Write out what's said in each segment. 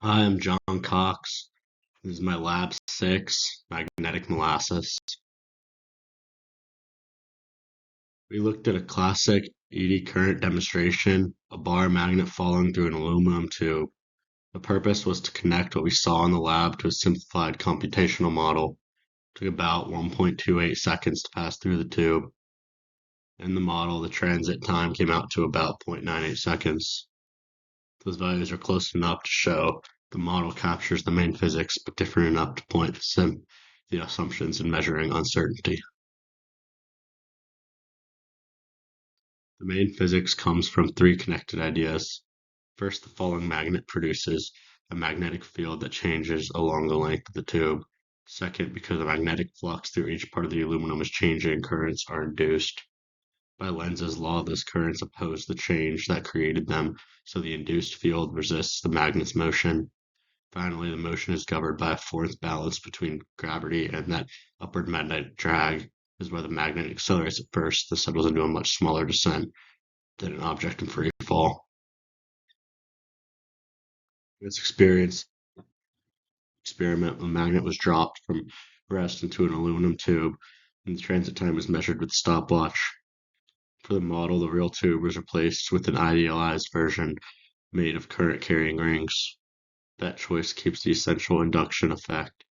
Hi, I'm John Cox. This is my lab 6, magnetic molasses. We looked at a classic ED current demonstration, a bar magnet falling through an aluminum tube. The purpose was to connect what we saw in the lab to a simplified computational model. It took about 1.28 seconds to pass through the tube. In the model, the transit time came out to about 0.98 seconds. Those values are close enough to show the model captures the main physics, but different enough to point to the assumptions in measuring uncertainty. The main physics comes from three connected ideas. First, the falling magnet produces a magnetic field that changes along the length of the tube. Second, because the magnetic flux through each part of the aluminum is changing, currents are induced. By Lenz's law, those currents oppose the change that created them, so the induced field resists the magnet's motion. Finally, the motion is governed by a force balance between gravity and that upward magnetic drag is where the magnet accelerates at first, then settles into a much smaller descent than an object in free fall. In this experiment, a magnet was dropped from rest into an aluminum tube, and the transit time was measured with a stopwatch. For the model, the real tube was replaced with an idealized version made of current-carrying rings. That choice keeps the essential induction effect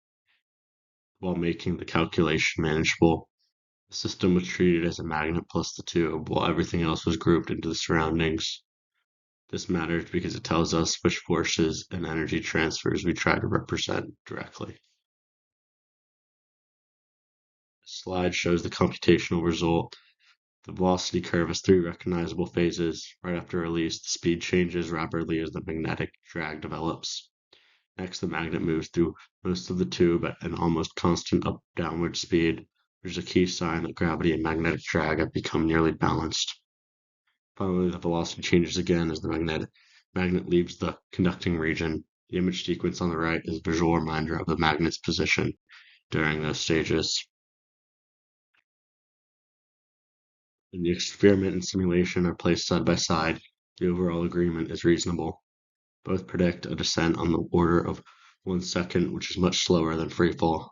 while making the calculation manageable. The system was treated as a magnet plus the tube, while everything else was grouped into the surroundings. This matters because it tells us which forces and energy transfers we try to represent directly. This slide shows the computational result. The velocity curve has three recognizable phases. Right after release, the speed changes rapidly as the magnetic drag develops. Next, the magnet moves through most of the tube at an almost constant downward speed, which is a key sign that gravity and magnetic drag have become nearly balanced. Finally, the velocity changes again as the magnet leaves the conducting region. The image sequence on the right is a visual reminder of the magnet's position during those stages. When the experiment and simulation are placed side by side, the overall agreement is reasonable. Both predict a descent on the order of 1 second, which is much slower than freefall.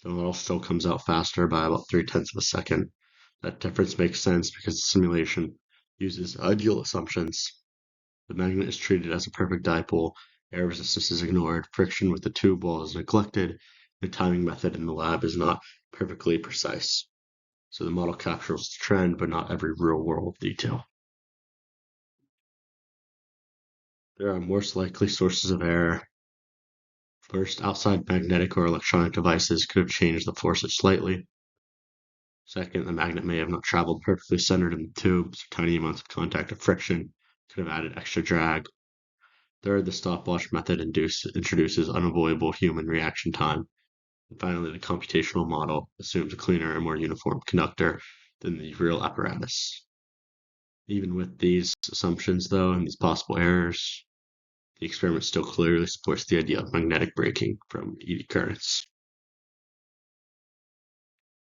The model still comes out faster by about 3/10 of a second. That difference makes sense because the simulation uses ideal assumptions. The magnet is treated as a perfect dipole, air resistance is ignored, friction with the tube wall is neglected, the timing method in the lab is not perfectly precise. So the model captures the trend, but not every real-world detail. There are most likely sources of error. First, outside magnetic or electronic devices could have changed the forces slightly. Second, the magnet may have not traveled perfectly centered in the tube, so tiny amounts of contact or friction could have added extra drag. Third, the stopwatch method introduces unavoidable human reaction time. And finally, the computational model assumes a cleaner and more uniform conductor than the real apparatus. Even with these assumptions, though, and these possible errors, the experiment still clearly supports the idea of magnetic braking from eddy currents.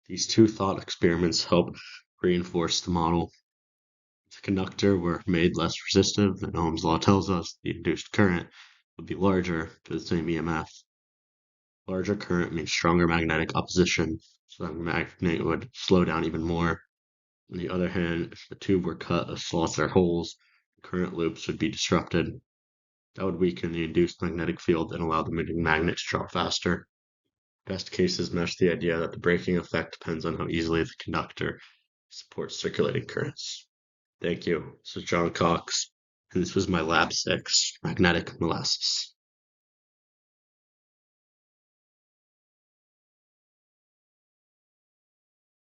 These two thought experiments help reinforce the model. If the conductor were made less resistive than Ohm's law tells us, the induced current would be larger for the same EMF. Larger current means stronger magnetic opposition, so the magnet would slow down even more. On the other hand, if the tube were cut of slots or holes, the current loops would be disrupted. That would weaken the induced magnetic field and allow the moving magnet to draw faster. Best cases mesh the idea that the braking effect depends on how easily the conductor supports circulating currents. Thank you. This is John Cox, and this was my Lab 6, Magnetic Molasses.